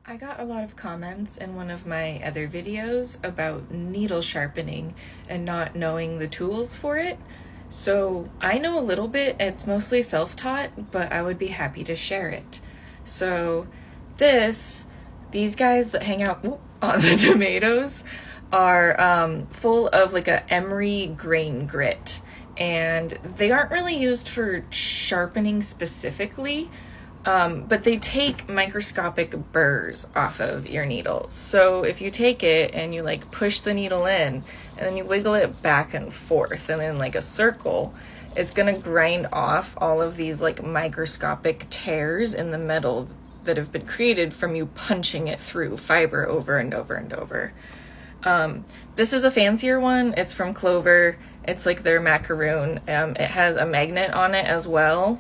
I got a lot of comments in one of my other videos about needle sharpening and not knowing the tools for it. So I know a little bit, it's mostly self-taught, but I would be happy to share it. So these guys that hang out on the tomatoes are full of like a emery grain grit, and they aren't really used for sharpening specifically. But they take microscopic burrs off of your needles. So if you take it and you like push the needle in and then you wiggle it back and forth and in like a circle, it's gonna grind off all of these like microscopic tears in the metal that have been created from you punching it through fiber over and over and over. This is a fancier one. It's from Clover. It's like their macaroon. It has a magnet on it as well,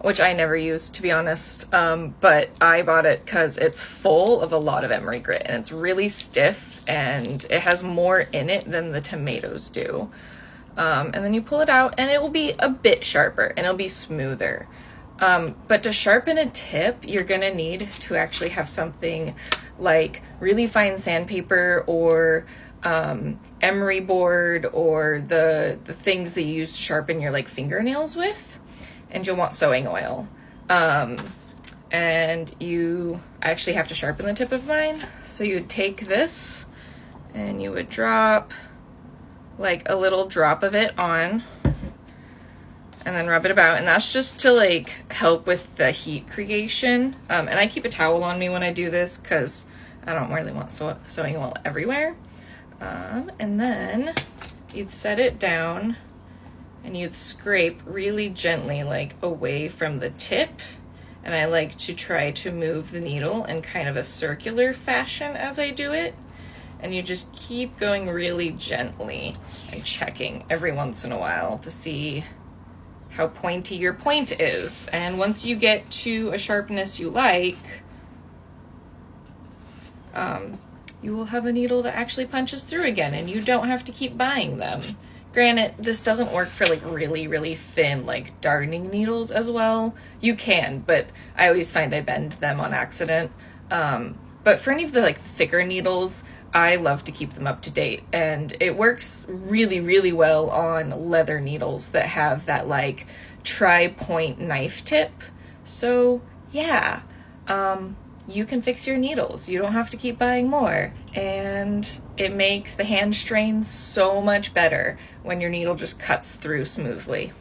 which I never used, to be honest, but I bought it because it's full of a lot of emery grit, and it's really stiff, and it has more in it than the tomatoes do. And then you pull it out, and it will be a bit sharper, and it'll be smoother. But to sharpen a tip, you're gonna need to actually have something like really fine sandpaper or emery board, or the things that you use to sharpen your like fingernails with. And you'll want sewing oil. And you actually have to sharpen the tip of mine. So you would take this and you would drop like a little drop of it on and then rub it about. And that's just to like help with the heat creation. And I keep a towel on me when I do this because I don't really want sewing oil everywhere. And then you'd set it down and you'd scrape really gently, like away from the tip. And I like to try to move the needle in kind of a circular fashion as I do it. And you just keep going really gently and checking every once in a while to see how pointy your point is. And once you get to a sharpness you like, you will have a needle that actually punches through again, and you don't have to keep buying them. Granted, this doesn't work for like really, really thin, like darning needles as well. You can, but I always find I bend them on accident. But for any of the like thicker needles, I love to keep them up to date, and it works really, really well on leather needles that have that like tri-point knife tip. So yeah, you can fix your needles. You don't have to keep buying more. And it makes the hand strain so much better when your needle just cuts through smoothly.